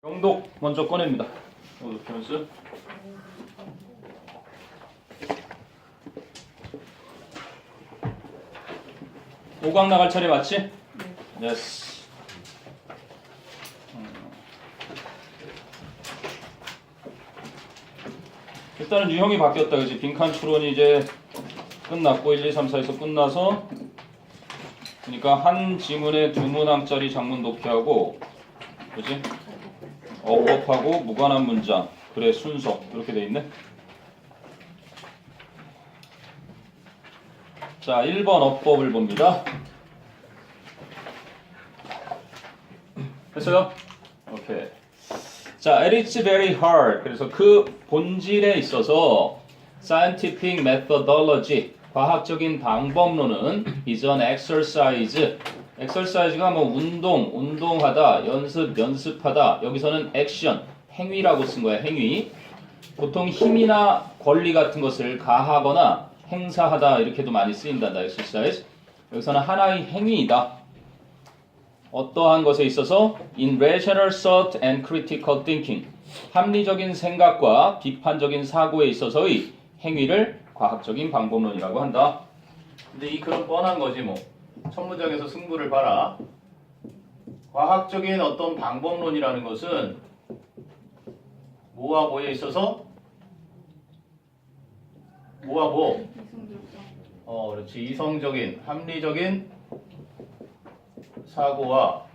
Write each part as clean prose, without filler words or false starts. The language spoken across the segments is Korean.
영독 먼저 꺼냅니다. 노트편스. 오강 나갈 차례 맞지? 네. 예스. 일단은 유형이 바뀌었다. 그지? 빈칸 추론이 이제 끝났고 1, 2, 3, 4에서 끝나서 그러니까 한 지문에 두 문항짜리 장문 독해하고 그지? 어법하고 무관한 문장 그래 순서 이렇게 돼 있네. 자 1번 어법을 봅니다. 됐어요? 오케이. 자, it's very hard. 그래서 그 본질에 있어서 scientific methodology, 과학적인 방법론은 is an exercise. exercise가 뭐 운동하다, 연습하다. 여기서는 action, 행위라고 쓴 거야, 행위. 보통 힘이나 권리 같은 것을 가하거나 행사하다 이렇게도 많이 쓰인다, exercise. 여기서는 하나의 행위이다. 어떠한 것에 있어서 in rational thought and critical thinking 합리적인 생각과 비판적인 사고에 있어서의 행위를 과학적인 방법론이라고 한다. 근데 이 그런 뻔한 거지 뭐. 첫 문장에서 승부를 봐라. 과학적인 어떤 방법론이라는 것은 뭐와 뭐에 있어서 뭐와 뭐? 그렇지. 이성적인, 합리적인 사고야?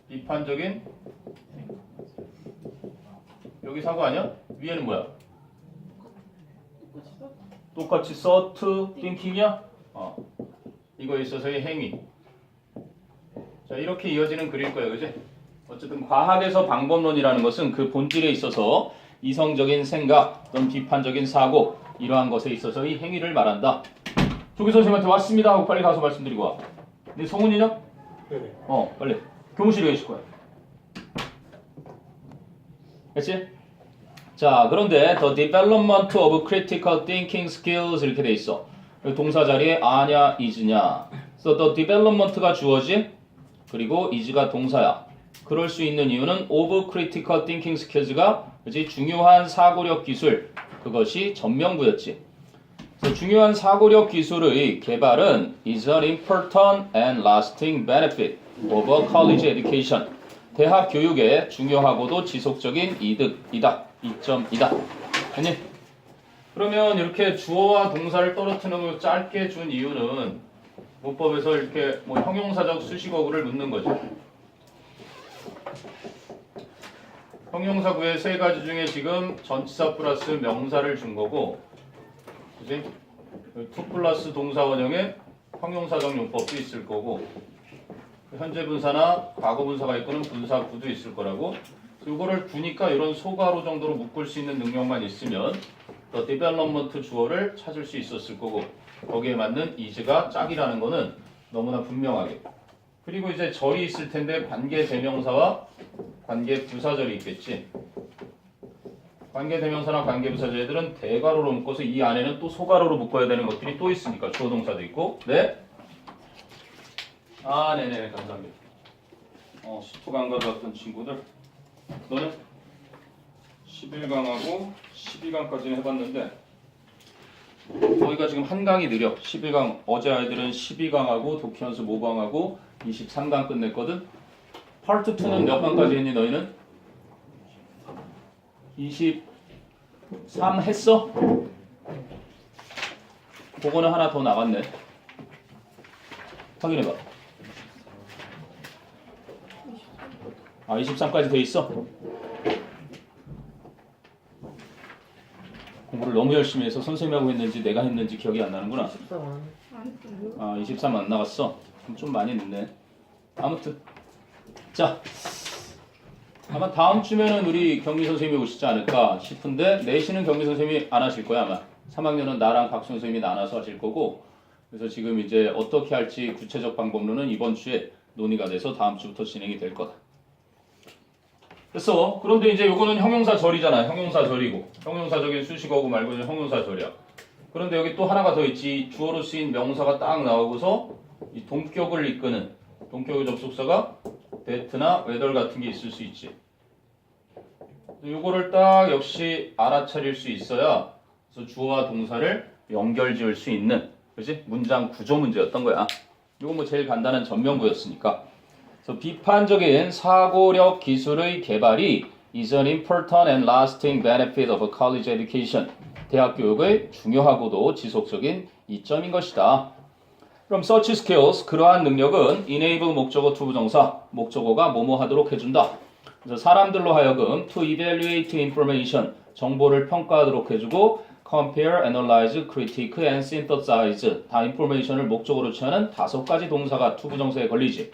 비판적인 여기 사고 아니야? 위에는 뭐야? 똑같이 thought, thinking이야? 이거에 있어서의 행위. 자 이렇게 이어지는 글일 거예요, 그지? 어쨌든 과학에서 방법론이라는 것은 그 본질에 있어서 이성적인 생각 또는 비판적인 사고 이러한 것에 있어서의 행위를 말한다. 조기 선생님한테 왔습니다 하고 빨리 가서 말씀드리고 와. 네 성훈이냐? 네네. 빨리 교무실에 계실 거야. 그렇지? 자, 그런데 the development of critical thinking skills 이렇게 돼 있어. 동사 자리에 아냐, is냐. So the development가 주어지, 그리고 is가 동사야. 그럴 수 있는 이유는 of critical thinking skills가 그렇지? 중요한 사고력 기술, 그것이 전명부였지. 중요한 사고력 기술의 개발은 is an important and lasting benefit of a college education. 대학 교육의 중요하고도 지속적인 이득이다. 이점이다. 아니? 그러면 이렇게 주어와 동사를 떨어뜨리는 걸 짧게 준 이유는 문법에서 이렇게 뭐 형용사적 수식어구를 묻는 거죠. 형용사 구의 세 가지 중에 지금 전치사 플러스 명사를 준 거고, 그지? 투 플러스 동사 원형에 형용사적 용법도 있을 거고, 현재 분사나 과거 분사가 있고는 분사 구도 있을 거라고. 이거를 두니까 이런 소괄호 정도로 묶을 수 있는 능력만 있으면 더 디벨롭먼트 주어를 찾을 수 있었을 거고, 거기에 맞는 is가 짝이라는 거는 너무나 분명하게. 그리고 이제 절이 있을 텐데 관계 대명사와 관계 부사절이 있겠지. 관계 대명사나 관계 부사절들은 대괄호로 묶어서 이 안에는 또 소괄호로 묶어야 되는 것들이 또 있으니까 주어 동사도 있고. 네? 네네 감사합니다. 수토강 가져왔던 친구들. 너는 11강하고 12강까지는 해봤는데 저희가 지금 한 강이 느려. 11강 어제 아이들은 12강하고 독해연습 5강하고 23강 끝냈거든. 파트 2는 몇 강까지 했니 너희는? 23 했어? 그거는 하나 더 나갔네. 확인해봐. 23까지 돼 있어? 공부를 너무 열심히 해서 선생님하고 했는지 내가 했는지 기억이 안 나는구나. 23 안 나갔어? 그럼 좀 많이 늦네. 아무튼 자, 아마 다음 주면은 우리 경미 선생님이 오시지 않을까 싶은데 내신은 경미 선생님이 안 하실 거야 아마. 3학년은 나랑 박수영 선생님이 나눠서 하실 거고, 그래서 지금 이제 어떻게 할지 구체적 방법론은 이번 주에 논의가 돼서 다음 주부터 진행이 될 거다. 그래서 그런데 이제 요거는 형용사절이잖아. 형용사절이고 형용사적인 수식어고 말고는 형용사절이야. 그런데 여기 또 하나가 더 있지. 주어로 쓰인 명사가 딱 나오고서 이 동격을 이끄는 동격의 접속사가 that나 whether 같은 게 있을 수 있지. 요거를 딱 역시 알아차릴 수 있어야 그래서 주어와 동사를 연결 지을 수 있는 그지? 문장 구조 문제였던 거야. 이건 뭐 제일 간단한 전명구였으니까. 그래서 비판적인 사고력 기술의 개발이 is an important and lasting benefit of a college education. 대학 교육의 중요하고도 지속적인 이점인 것이다. 그럼 such skills, 그러한 능력은 enable 목적어 투부정사, 목적어가 뭐뭐 하도록 해준다. 그래서 사람들로 하여금 to evaluate information, 정보를 평가하도록 해주고 compare, analyze, critique, and synthesize, 다 information을 목적으로 취하는 5가지 동사가 투부정사에 걸리지.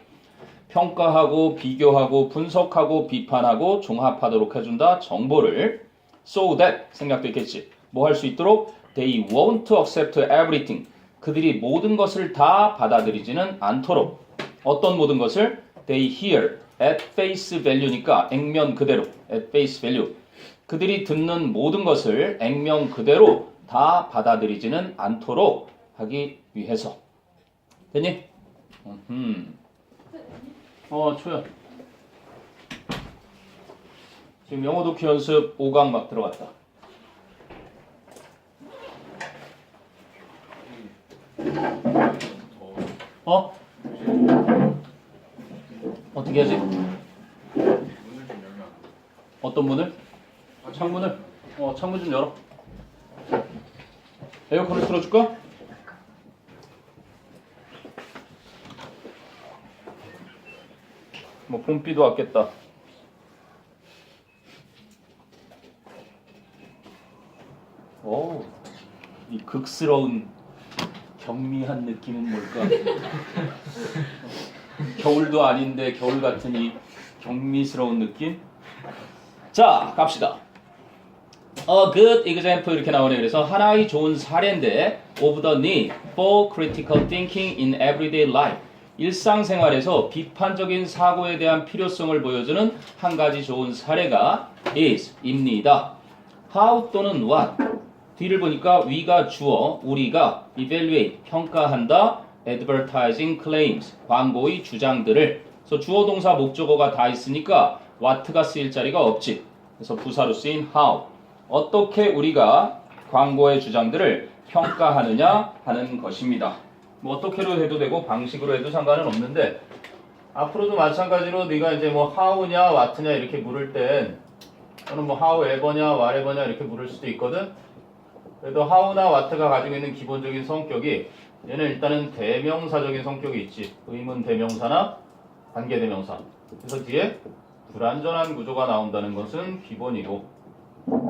평가하고, 비교하고, 분석하고, 비판하고, 종합하도록 해준다. 정보를 so that, 생각도 있겠지. 뭐 할 수 있도록 they won't accept everything. 그들이 모든 것을 다 받아들이지는 않도록. 어떤 모든 것을? They hear at face value니까 액면 그대로 at face value. 그들이 듣는 모든 것을 액면 그대로 다 받아들이지는 않도록 하기 위해서. 됐니? 초연. 지금 영어 독해 연습 5강 막 들어갔다. 어떻게 하지? 어떤 문을? 창문을? 창문 좀 열어. 에어컨을 틀어줄까? 뭐 봄비도 왔겠다. 이 극스러운 경미한 느낌은 뭘까? 겨울도 아닌데 겨울 같은 이 경미스러운 느낌? 자, 갑시다. A good example 이렇게 나오네. 그래서 하나의 좋은 사례인데 of the need for critical thinking in everyday life. 일상생활에서 비판적인 사고에 대한 필요성을 보여주는 한 가지 좋은 사례가 is, 입니다. how 또는 what. 뒤를 보니까 we가 주어, 우리가 evaluate, 평가한다. advertising claims, 광고의 주장들을. 그래서 주어, 동사, 목적어가 다 있으니까 what가 쓰일 자리가 없지. 그래서 부사로 쓰인 how. 어떻게 우리가 광고의 주장들을 평가하느냐 하는 것입니다. 뭐 어떻게로 해도 되고 방식으로 해도 상관은 없는데 앞으로도 마찬가지로 네가 이제 뭐 how냐 what냐 이렇게 물을 땐 또는 뭐 however냐 whatever냐 이렇게 물을 수도 있거든. 그래도 how나 what가 가지고 있는 기본적인 성격이 얘는 일단은 대명사적인 성격이 있지. 의문 대명사나 관계 대명사. 그래서 뒤에 불완전한 구조가 나온다는 것은 기본이고,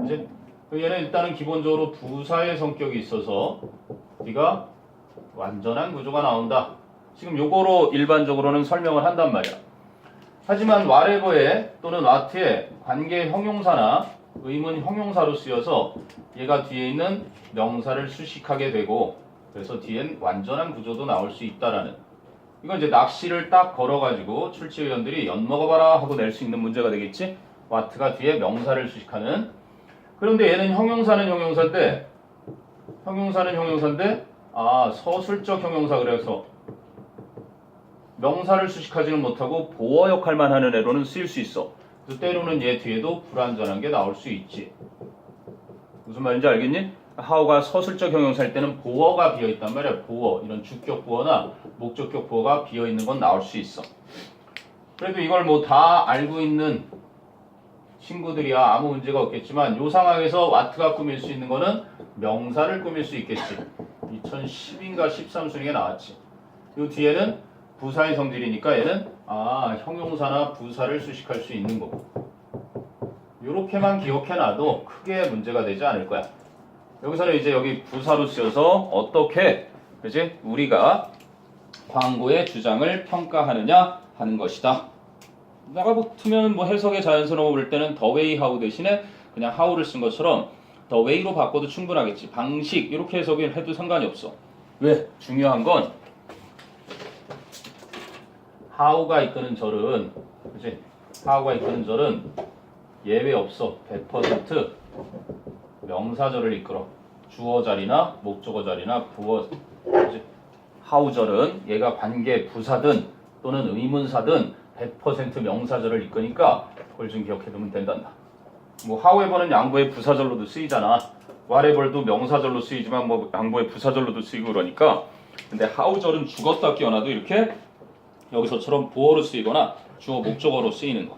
이제 얘는 일단은 기본적으로 부사의 성격이 있어서 네가 완전한 구조가 나온다. 지금 요거로 일반적으로는 설명을 한단 말이야. 하지만 whatever에 또는 what에 관계 형용사나 의문 형용사로 쓰여서 얘가 뒤에 있는 명사를 수식하게 되고, 그래서 뒤엔 완전한 구조도 나올 수 있다라는. 이건 이제 낚시를 딱 걸어가지고 출제위원들이 엿먹어봐라 하고 낼 수 있는 문제가 되겠지. what가 뒤에 명사를 수식하는. 그런데 얘는 형용사는 형용사인데 서술적 형용사. 그래서 명사를 수식하지는 못하고 보어 역할만 하는 애로는 쓰일 수 있어. 그래서 때로는 얘 뒤에도 불완전한 게 나올 수 있지. 무슨 말인지 알겠니? how가 서술적 형용사일 때는 보어가 비어있단 말이야. 보어, 이런 주격 보어나 목적격 보어가 비어있는 건 나올 수 있어. 그래도 이걸 뭐 다 알고 있는 친구들이야 아무 문제가 없겠지만 이 상황에서 what가 꾸밀 수 있는 거는 명사를 꾸밀 수 있겠지. 2010인가 13순위에 나왔지. 이 뒤에는 부사의 성질이니까 얘는 형용사나 부사를 수식할 수 있는 거고. 이렇게만 기억해놔도 크게 문제가 되지 않을 거야. 여기서는 이제 여기 부사로 쓰여서 어떻게 그지 우리가 광고의 주장을 평가하느냐 하는 것이다. 나가 붙으면 뭐 해석의 자연스러워 볼 때는 the way how 대신에 그냥 how를 쓴 것처럼 the way로 바꿔도 충분하겠지. 방식 이렇게 해석을 해도 상관이 없어. 왜? 중요한 건 how가 이끄는 절은 그치? how가 이끄는 절은 예외 없어. 100% 명사절을 이끌어. 주어 자리나 목적어 자리나 부어. 그치? how 절은 얘가 관계 부사든 또는 의문사든 100% 명사절을 이끄니까 그걸 좀 기억해두면 된단다. 뭐 however는 양보의 부사절로도 쓰이잖아. whatever도 명사절로 쓰이지만 뭐 양보의 부사절로도 쓰이고 그러니까. 근데 how절은 죽었다 깨어나도 이렇게 여기서처럼 보어로 쓰이거나 주어 목적어로 쓰이는 거.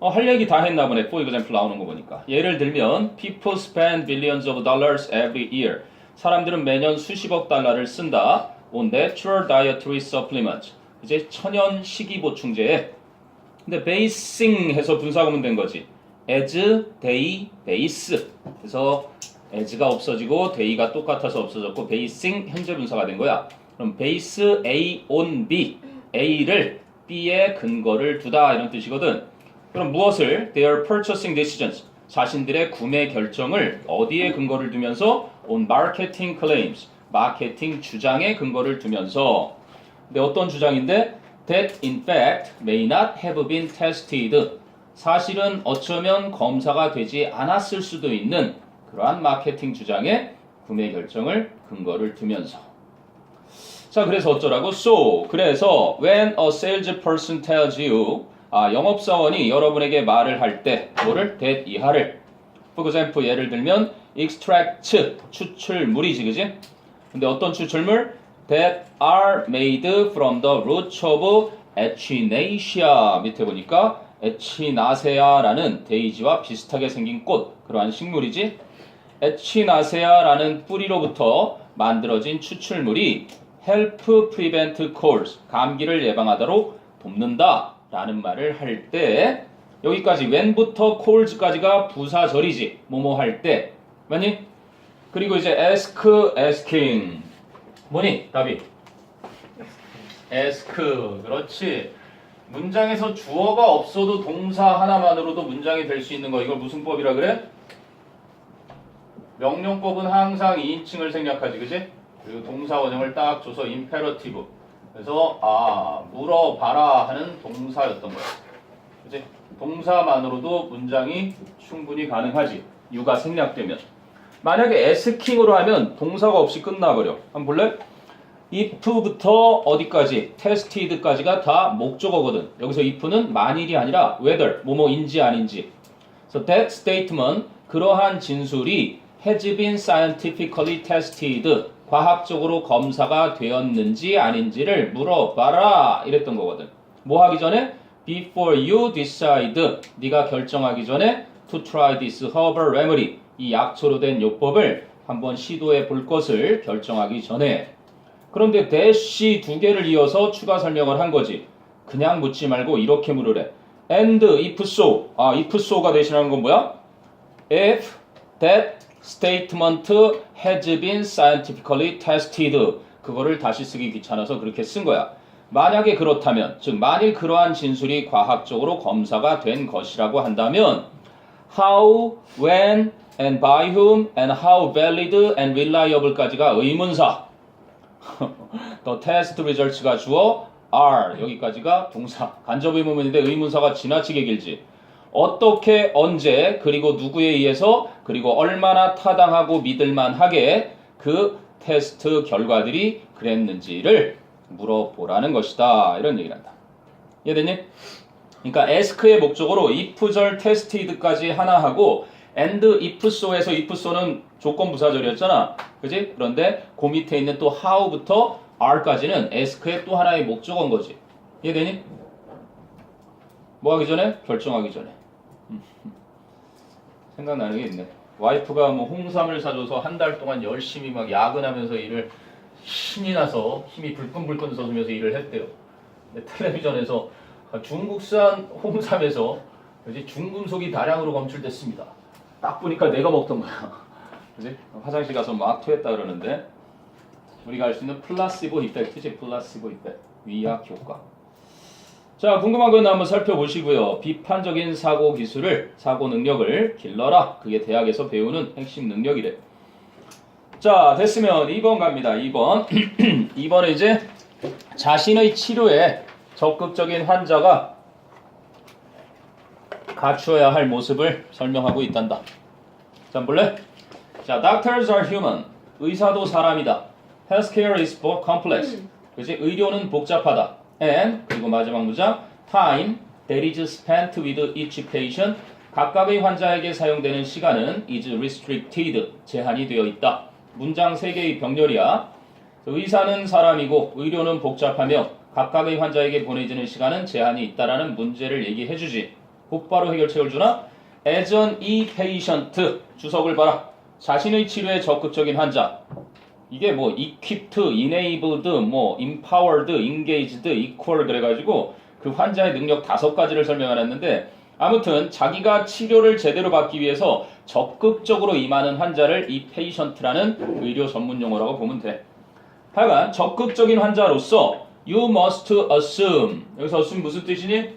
할 얘기 다 했나 보네. For example 나오는 거 보니까. 예를 들면 people spend billions of dollars every year. 사람들은 매년 수십억 달러를 쓴다. on natural dietary supplements. 이제 천연 식이 보충제에. 근데 basing 해서 분사구문 된 거지. as, they, base. 그래서 as가 없어지고 day가 똑같아서 없어졌고 basing 현재 분사가 된 거야. 그럼 base A on B. A를 B에 근거를 두다 이런 뜻이거든. 그럼 무엇을 their purchasing decisions 자신들의 구매 결정을 어디에 근거를 두면서 on marketing claims 마케팅 주장에 근거를 두면서 근데 어떤 주장인데 that in fact may not have been tested 사실은 어쩌면 검사가 되지 않았을 수도 있는 그러한 마케팅 주장에 구매 결정을 근거를 두면서 자 그래서 어쩌라고 so 그래서 when a salesperson tells you 영업사원이 여러분에게 말을 할 때 뭐를 that 이하를 for example 예를 들면 extract 추출물이지 그지? 근데 어떤 추출물? that are made from the roots of echinacea 밑에 보니까 에치나세아라는 데이지와 비슷하게 생긴 꽃 그러한 식물이지 에치나세아라는 뿌리로부터 만들어진 추출물이 help prevent colds 감기를 예방하도록 돕는다 라는 말을 할 때 여기까지 when부터 colds까지가 부사절이지 뭐뭐 할 때 맞니? 그리고 이제 ask, asking 뭐니? 답이 ask 그렇지 문장에서 주어가 없어도 동사 하나만으로도 문장이 될 수 있는 거 이걸 무슨 법이라 그래? 명령법은 항상 2인칭을 생략하지 그지? 그리고 동사 원형을 딱 줘서 임페러티브 그래서 물어봐라 하는 동사였던 거야 그지? 동사만으로도 문장이 충분히 가능하지 유가 생략되면 만약에 asking으로 하면 동사가 없이 끝나버려 한번 볼래? if부터 어디까지? tested까지가 다 목적어거든 여기서 if는 만일이 아니라 whether 뭐뭐인지 아닌지 So that statement 그러한 진술이 has been scientifically tested 과학적으로 검사가 되었는지 아닌지를 물어봐라 이랬던 거거든 뭐 하기 전에? Before you decide 네가 결정하기 전에 to try this herbal remedy 이 약초로 된 요법을 한번 시도해 볼 것을 결정하기 전에 그런데 dash 두 개를 이어서 추가 설명을 한 거지 그냥 묻지 말고 이렇게 물으래 and if so if so가 대신하는 건 뭐야? if that statement has been scientifically tested 그거를 다시 쓰기 귀찮아서 그렇게 쓴 거야 만약에 그렇다면 즉 만일 그러한 진술이 과학적으로 검사가 된 것이라고 한다면 how, when, and by whom, and how valid and reliable까지가 의문사 The test results가 주어 are 여기까지가 동사 간접 의문문인데 의문사가 지나치게 길지 어떻게 언제 그리고 누구에 의해서 그리고 얼마나 타당하고 믿을만하게 그 테스트 결과들이 그랬는지를 물어보라는 것이다 이런 얘기를 한다 이해됐니? 그러니까 ask의 목적으로 if절 tested까지 하나 하고 and if so에서 if so는 조건 부사절이었잖아 그지? 그런데 그 밑에 있는 또 how부터 are까지는 ask의 또 하나의 목적어인 거지 이해되니? 뭐 하기 전에? 결정하기 전에 생각나는 게 있네 와이프가 뭐 홍삼을 사줘서 한 달 동안 열심히 막 야근하면서 일을 신이 나서 힘이 불끈불끈 솟으면서 일을 했대요 근데 텔레비전에서 중국산 홍삼에서 그지? 중금속이 다량으로 검출됐습니다 딱 보니까 내가 먹던 거야 그지? 화장실 가서 막 토했다 그러는데 우리가 알 수 있는 플라시보 이펙트지 플라시보 이펙트 위약 효과 자 궁금한 건 한번 살펴보시고요 비판적인 사고 기술을 사고 능력을 길러라 그게 대학에서 배우는 핵심 능력이래 자 됐으면 2번 갑니다 2번 2번은 이제 자신의 치료에 적극적인 환자가 갖추어야 할 모습을 설명하고 있단다 자 볼래? 자 doctors are human 의사도 사람이다 healthcare is complex 그치? 의료는 복잡하다 and 그리고 마지막 문장 time that is spent with each patient 각각의 환자에게 사용되는 시간은 is restricted, 제한이 되어 있다. 문장 3개의 병렬이야. 의사는 사람이고 의료는 복잡하며 각각의 환자에게 보내지는 시간은 제한이 있다라는 문제를 얘기해주지. 곧바로 해결책을 주나? As an e-patient, 주석을 봐라. 자신의 치료에 적극적인 환자. 이게 뭐 equipped, enabled, 뭐 empowered, engaged, equal 그래가지고 그 환자의 능력 5가지를 설명해놨는데 아무튼 자기가 치료를 제대로 받기 위해서 적극적으로 임하는 환자를 이 patient라는 의료 전문 용어라고 보면 돼. 하여간 적극적인 환자로서 you must assume. 여기서 assume 무슨 뜻이니?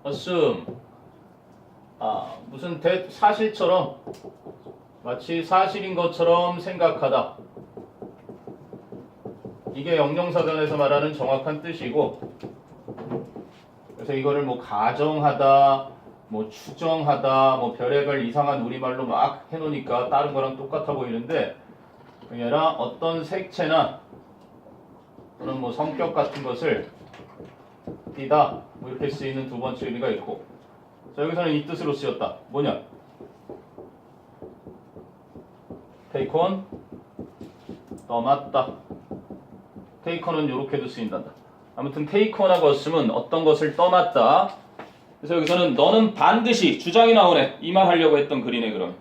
assume. 무슨 사실처럼 마치 사실인 것처럼 생각하다. 이게 영영사전에서 말하는 정확한 뜻이고 그래서 이거를 뭐 가정하다, 뭐 추정하다, 뭐 별의별 이상한 우리말로 막 해놓으니까 다른 거랑 똑같아 보이는데 그게 아니라 어떤 색채나 또는 뭐 성격 같은 것을 띠다 뭐 이렇게 쓰이는 두 번째 의미가 있고 자 여기서는 이 뜻으로 쓰였다. 뭐냐? take on 떠맡다. take on은 이렇게도 쓰인단다. 아무튼 take on하고 assume은 어떤 것을 떠맡다. 그래서 여기서는 너는 반드시 주장이 나오네. 이 말 하려고 했던 글이네 그럼.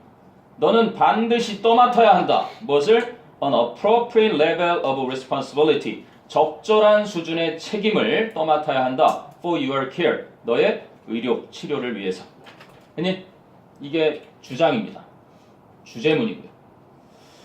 너는 반드시 떠맡아야 한다. 무엇을? An appropriate level of responsibility. 적절한 수준의 책임을 떠맡아야 한다. For your care. 너의 의료, 치료를 위해서. 아니, 이게 주장입니다. 주제문이고요.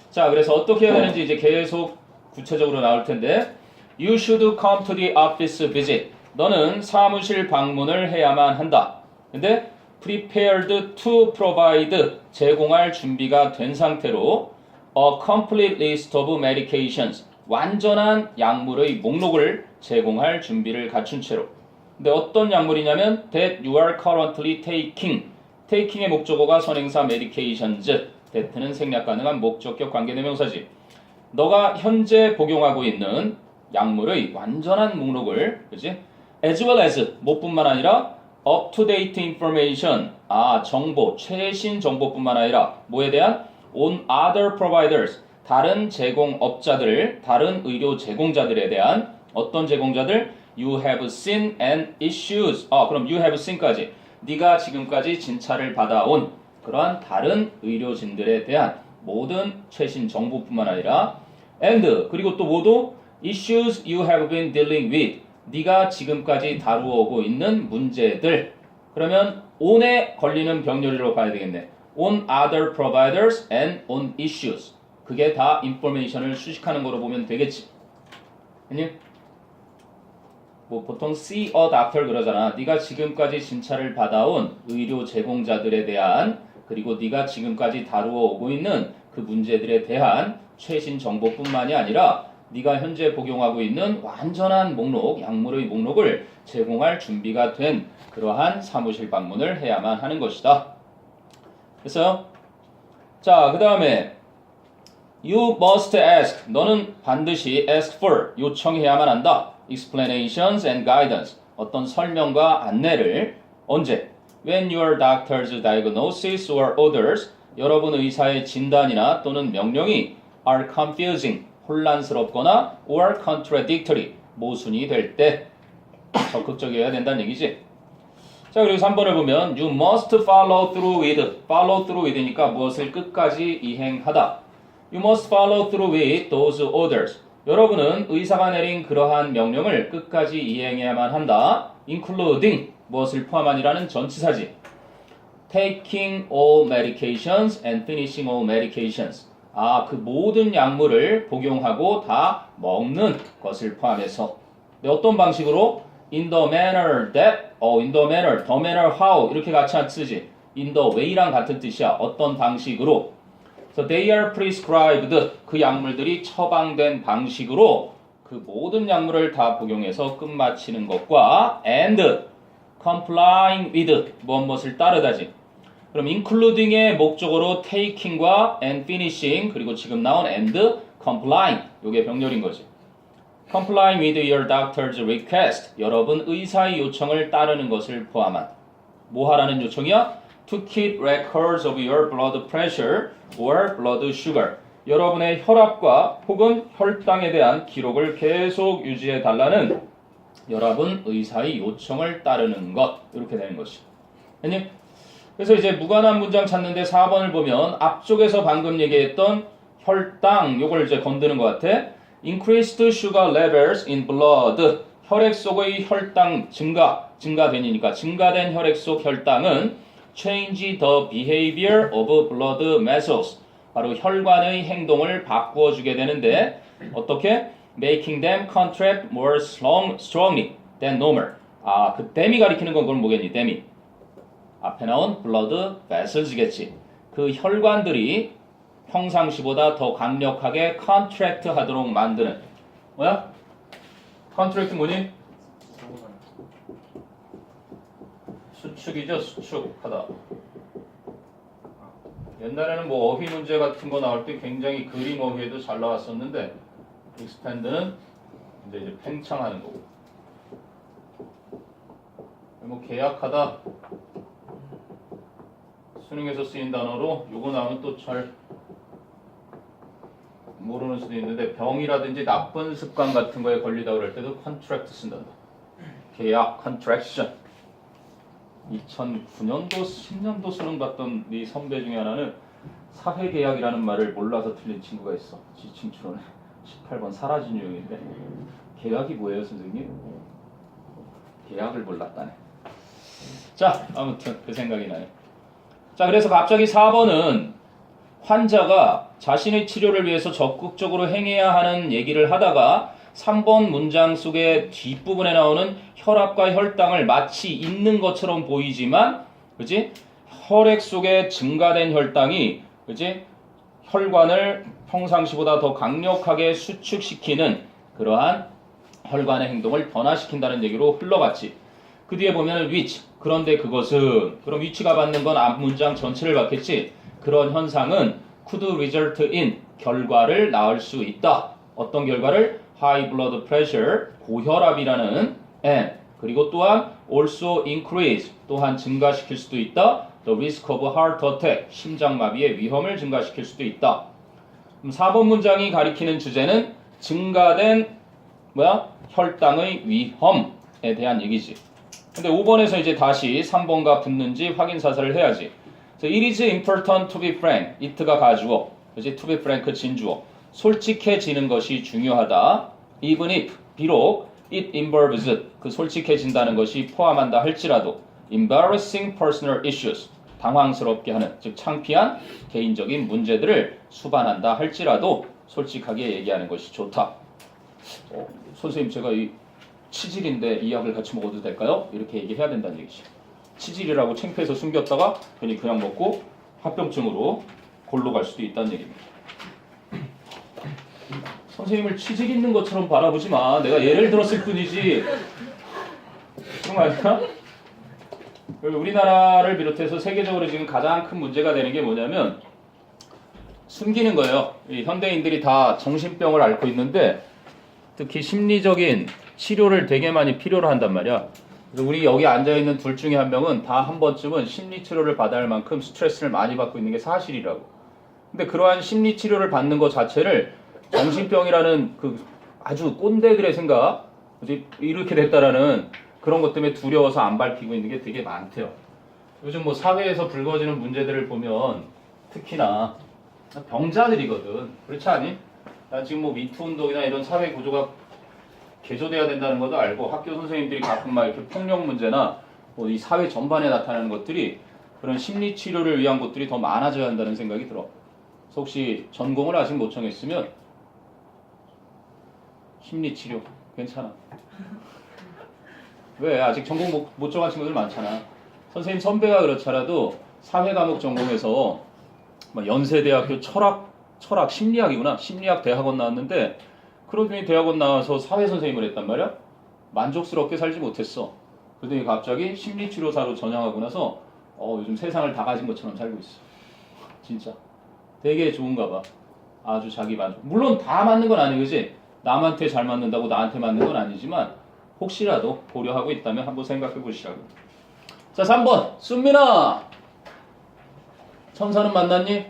자, 그래서 어떻게 해야 되는지 이제 계속 구체적으로 나올 텐데 You should come to the office visit. 너는 사무실 방문을 해야만 한다. 근데 prepared to provide. 제공할 준비가 된 상태로 a complete list of medications. 완전한 약물의 목록을 제공할 준비를 갖춘 채로. 근데 어떤 약물이냐면 that you are currently taking. taking의 목적어가 선행사 medications. that는 생략 가능한 목적격 관계대명사지. 너가 현재 복용하고 있는 약물의 완전한 목록을, 그지? as well as, 뭐뿐만 아니라 up-to-date information, 정보, 최신 정보뿐만 아니라 뭐에 대한 on other providers, 다른 제공업자들, 다른 의료 제공자들에 대한 어떤 제공자들? You have seen and issues. 그럼 you have seen까지. 네가 지금까지 진찰을 받아온 그러한 다른 의료진들에 대한 모든 최신 정보뿐만 아니라 and 그리고 또 모두 issues you have been dealing with. 네가 지금까지 다루어오고 있는 문제들. 그러면 on에 걸리는 병렬이라고 봐야 되겠네. on other providers and on issues. 그게 다 인포메이션을 수식하는 거로 보면 되겠지. 아니? 뭐 보통 see a doctor 그러잖아. 네가 지금까지 진찰을 받아온 의료 제공자들에 대한 그리고 네가 지금까지 다루어 오고 있는 그 문제들에 대한 최신 정보뿐만이 아니라 네가 현재 복용하고 있는 완전한 목록, 약물의 목록을 제공할 준비가 된 그러한 사무실 방문을 해야만 하는 것이다. 됐어요? 자, 그 다음에 You must ask. 너는 반드시 ask for. 요청해야만 한다. Explanations and guidance. 어떤 설명과 안내를 언제? When your doctor's diagnosis or orders. 여러분 의사의 진단이나 또는 명령이 are confusing. 혼란스럽거나 or contradictory. 모순이 될 때 적극적이어야 된다는 얘기지. 자, 그리고 3번을 보면 You must follow through with. Follow through with니까 무엇을 끝까지 이행하다. You must follow through with those orders. 여러분은 의사가 내린 그러한 명령을 끝까지 이행해야만 한다. Including 무엇을 포함한이라는 전치사지. Taking all medications and finishing all medications. 그 모든 약물을 복용하고 다 먹는 것을 포함해서. 어떤 방식으로? In the manner that, in the manner, the manner how 이렇게 같이 안 쓰지. In the way랑 같은 뜻이야. 어떤 방식으로. So they are prescribed. 그 약물들이 처방된 방식으로 그 모든 약물을 다 복용해서 끝마치는 것과 and complying with 무엇을 따르다지. 그럼 including의 목적어로 taking과 and finishing 그리고 지금 나온 and complying 요게 병렬인 거지. complying with your doctor's request. 여러분 의사의 요청을 따르는 것을 포함한 뭐 하라는 요청이야? To keep records of your blood pressure or blood sugar. 여러분의 혈압과 혹은 혈당에 대한 기록을 계속 유지해 달라는 여러분 의사의 요청을 따르는 것. 이렇게 되는 것이. 아니? 그래서 이제 무관한 문장 찾는데 4번을 보면 앞쪽에서 방금 얘기했던 혈당 요걸 이제 건드는 것 같아. Increased sugar levels in blood. 혈액 속의 혈당 증가되니까 증가된 혈액 속 혈당은 change the behavior of blood vessels. 바로 혈관의 행동을 바꾸어 주게 되는데 어떻게? Making them contract more strongly than normal. 아, 그 댐이 가리키는 건 그럼 뭐겠니? 댐이. 앞에 나온 blood vessels겠지. 그 혈관들이 평상시보다 더 강력하게 contract 하도록 만드는 뭐야? contract 뭐니? 수축이죠. 수축하다. 옛날에는 뭐 어휘 문제 같은 거 나올 때 굉장히 그림 어휘에도 잘 나왔었는데 expand는 이제 팽창하는 거고. 뭐 계약하다. 수능에서 쓰인 단어로 요거 나오면 또 잘 모르는 수도 있는데 병이라든지 나쁜 습관 같은 거에 걸리다 그럴 때도 contract 쓴단다. 계약, contraction. 2009년도, 10년도 수능 봤던 네 선배 중에 하나는 사회계약이라는 말을 몰라서 틀린 친구가 있어. 지칭 추론에 18번 사라진 유형인데 계약이 뭐예요 선생님? 계약을 몰랐다네. 자 아무튼 그 생각이 나요. 자 그래서 갑자기 4번은 환자가 자신의 치료를 위해서 적극적으로 행해야 하는 얘기를 하다가 3번 문장 속의 뒷부분에 나오는 혈압과 혈당을 마치 있는 것처럼 보이지만 그지? 혈액 속에 증가된 혈당이 그지? 혈관을 평상시보다 더 강력하게 수축시키는 그러한 혈관의 행동을 변화시킨다는 얘기로 흘러갔지. 그 뒤에 보면 which 그런데 그것은 그럼 위치가 받는 건 앞 문장 전체를 받겠지. 그런 현상은 could result in 결과를 낳을 수 있다. 어떤 결과를? high blood pressure 고혈압이라는 and 그리고 또한 also increase 또한 증가시킬 수도 있다. the risk of heart attack 심장마비의 위험을 증가시킬 수도 있다. 그럼 4번 문장이 가리키는 주제는 증가된 혈당의 위험에 대한 얘기지. 근데 5번에서 이제 다시 3번과 붙는지 확인 사살을 해야지. So it is important to be frank. it가 가주어, 그지? to be frank 진주어. 솔직해지는 것이 중요하다. even if 비록 it involves 그 솔직해진다는 것이 포함한다 할지라도 embarrassing personal issues 당황스럽게 하는 즉 창피한 개인적인 문제들을 수반한다 할지라도 솔직하게 얘기하는 것이 좋다. 선생님 제가 이 치질인데 이 약을 같이 먹어도 될까요? 이렇게 얘기해야 된다는 얘기지. 치질이라고 창피해서 숨겼다가 괜히 그냥 먹고 합병증으로 골로 갈 수도 있다는 얘기입니다. 선생님을 치질 있는 것처럼 바라보지 마. 내가 예를 들었을 뿐이지. 그런 거 아니야? 우리나라를 비롯해서 세계적으로 지금 가장 큰 문제가 되는 게 뭐냐면 숨기는 거예요. 이 현대인들이 다 정신병을 앓고 있는데 특히 심리적인 치료를 되게 많이 필요로 한단 말이야. 우리 여기 앉아있는 둘 중에 한 명은 다 한 번쯤은 심리치료를 받아야 할 만큼 스트레스를 많이 받고 있는 게 사실이라고. 근데 그러한 심리치료를 받는 것 자체를 정신병이라는 그 아주 꼰대들의 생각, 이렇게 됐다라는 그런 것 때문에 두려워서 안 밝히고 있는 게 되게 많대요. 요즘 뭐 사회에서 불거지는 문제들을 보면 특히나 병자들이거든. 그렇지 않니? 난 지금 뭐 미투 운동이나 이런 사회 구조가 개조돼야 된다는 것도 알고 학교 선생님들이 가끔 막 이렇게 폭력 문제나 뭐 이 사회 전반에 나타나는 것들이 그런 심리 치료를 위한 것들이 더 많아져야 한다는 생각이 들어. 그래서 혹시 전공을 아직 못 정했으면 심리 치료 괜찮아. 왜? 아직 전공 못 정한 친구들 많잖아. 선생님 선배가 그렇잖아도 사회 과목 전공에서 막 연세대학교 철학 심리학이구나. 심리학 대학원 나왔는데 그러더니 대학원 나와서 사회 선생님을 했단 말이야. 만족스럽게 살지 못했어. 그러더니 갑자기 심리치료사로 전향하고 나서 요즘 세상을 다 가진 것처럼 살고 있어. 진짜 되게 좋은가 봐. 아주 자기 만족. 물론 다 맞는 건 아니지. 남한테 잘 맞는다고 나한테 맞는 건 아니지만 혹시라도 고려하고 있다면 한번 생각해 보시라고. 자, 3번. 순민아. 천사는 만났니?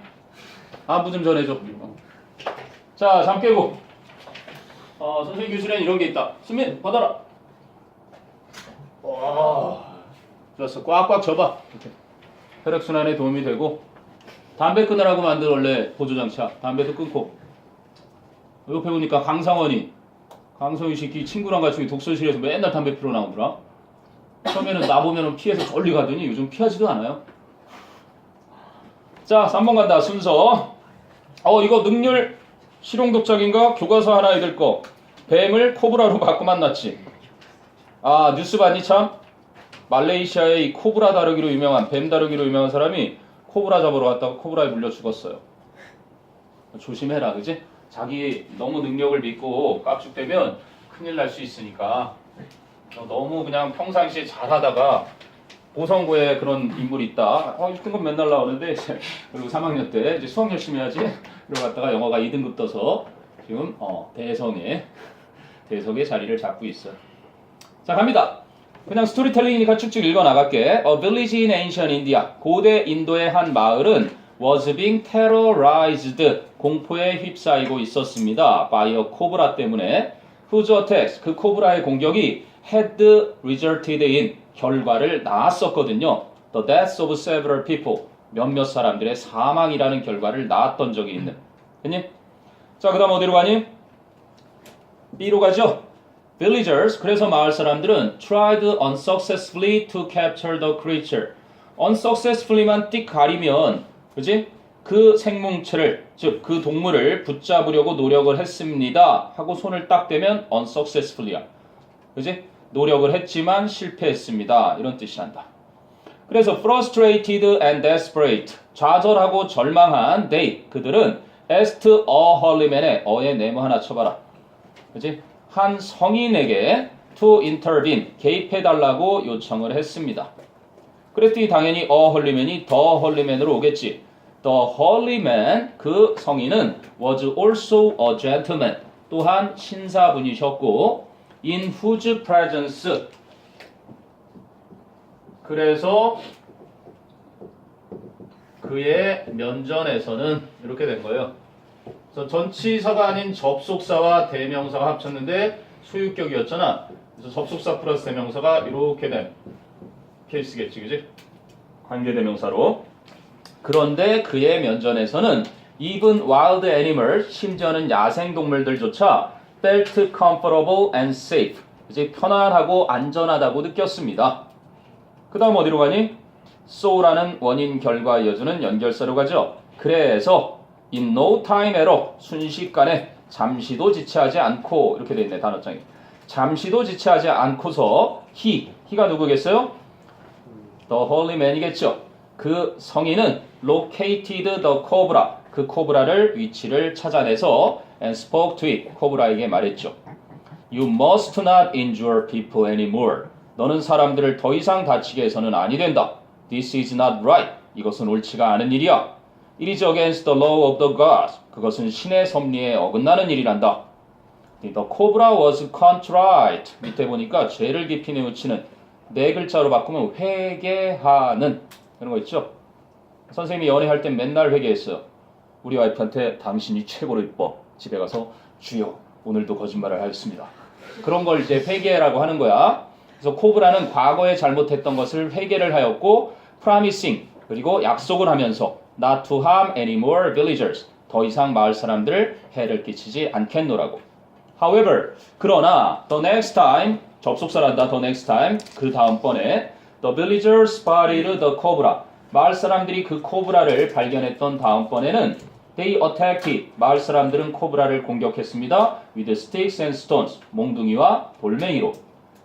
안부 좀 전해줘. 자, 잠 깨고. 선생님 교실엔 이런 게 있다. 순민, 받아라. 좋았어. 꽉꽉 접어. 이렇게. 혈액순환에 도움이 되고. 담배 끊으라고 만든 원래 보조장치야. 담배도 끊고. 옆에 보니까 강상원이 새끼 친구랑 같이 독서실에서 맨날 담배 피러 나오더라. 처음에는 나보면 피해서 저리 가더니 요즘 피하지도 않아요. 자, 3번 간다. 순서. 이거 능률 실용독작인가? 교과서 하나 읽을 거. 뱀을 코브라로 바꿔 만났지. 뉴스 봤니 참? 말레이시아의 이 코브라 다루기로 유명한, 뱀 다루기로 유명한 사람이 코브라 잡으러 갔다가 코브라에 물려 죽었어요. 조심해라, 그지? 자기 너무 능력을 믿고 깝죽대면 큰일 날 수 있으니까. 너무 그냥 평상시에 잘하다가 보성고에 그런 인물이 있다. 이런 건 맨날 나오는데 그리고 3학년 때 이제 수학 열심히 해야지. 이러고 갔다가 영어가 2등급 떠서 지금 대성의 자리를 잡고 있어요. 자, 갑니다. 그냥 스토리텔링이니까 쭉쭉 읽어 나갈게. A village in ancient India. 고대 인도의 한 마을은 was being terrorized. 공포에 휩싸이고 있었습니다. by a cobra 때문에. whose attacks. 그 코브라의 공격이 had resulted in. 결과를 낳았었거든요. The deaths of several people. 몇몇 사람들의 사망이라는 결과를 낳았던 적이 있는. 됐니? 자, 그 다음 어디로 가니? B로 가죠. Villagers, 그래서 마을 사람들은 tried unsuccessfully to capture the creature. unsuccessfully만 띡 가리면, 그지? 그 생명체를, 즉 그 동물을 붙잡으려고 노력을 했습니다. 하고 손을 딱 대면 unsuccessfully야. 그지? 노력을 했지만 실패했습니다. 이런 뜻이 난다. 그래서 frustrated and desperate, 좌절하고 절망한 they, 그들은 asked a holy man의 어에 네모 하나 쳐봐라. 그지? 한 성인에게 to intervene, 개입해달라고 요청을 했습니다. 그랬더니 당연히 a holy man이 the holy man으로 오겠지. The holy man, 그 성인은 was also a gentleman, 또한 신사분이셨고 in whose presence, 그래서 그의 면전에서는 이렇게 된 거예요. 그래서 전치사가 아닌 접속사와 대명사가 합쳤는데 소유격이었잖아. 그래서 접속사 플러스 대명사가 이렇게 된 케이스겠지, 그지? 관계대명사로. 그런데 그의 면전에서는 even wild animals, 심지어는 야생동물들조차 felt comfortable and safe, 이제 편안하고 안전하다고 느꼈습니다. 그 다음 어디로 가니? so라는 원인 결과 이어주는 연결사로 가죠. 그래서 in no time at all, 순식간에 잠시도 지체하지 않고, 이렇게 돼 있네, 단어장이. 잠시도 지체하지 않고서 he가 누구겠어요? The holy man이겠죠. 그 성인은 located the cobra, 그 코브라를 위치를 찾아내서 and spoke to it, 코브라에게 말했죠. You must not injure people anymore. 너는 사람들을 더 이상 다치게 해서는 아니 된다. This is not right. 이것은 옳지가 않은 일이야. It is against the law of the gods. 그것은 신의 섭리에 어긋나는 일이란다. The cobra was contrite. 밑에 보니까 죄를 깊이 뉘우치는, 네 글자로 바꾸면 회개하는, 그런 거 있죠. 선생님이 연애할 땐 맨날 회개했어요. 우리 와이프한테 당신이 최고로 이뻐. 집에 가서 주여 오늘도 거짓말을 하였습니다. 그런 걸 이제 회개라고 하는 거야. 그래서 코브라는 과거에 잘못했던 것을 회개를 하였고 promising, 그리고 약속을 하면서 not to harm any more villagers, 더 이상 마을 사람들을 해를 끼치지 않겠노라고. However, 그러나 the next time, 접속사란다. the next time, 그 다음번에 the villagers spotted the cobra, 마을 사람들이 그 코브라를 발견했던 다음번에는 they attacked it, 마을 사람들은 코브라를 공격했습니다. with sticks and stones, 몽둥이와 돌멩이로.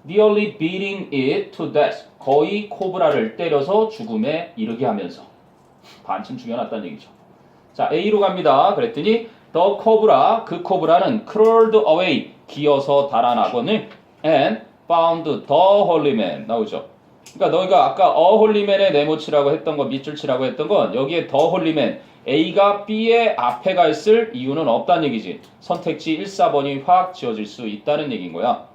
nearly beating it to death, 거의 코브라를 때려서 죽음에 이르게 하면서. 반쯤 죽여놨다는 얘기죠. 자, A로 갑니다. 그랬더니 the cobra, 그 코브라는 crawled away, 기어서 달아나거늘 and found the holy man, 나오죠. 그러니까 너희가 아까 a holy man에 네모치라고 했던 거, 밑줄 치라고 했던 건 여기에 the holy man, A가 B의 앞에 가 있을 이유는 없다는 얘기지. 선택지 1, 4번이 확 지어질 수 있다는 얘기인 거야.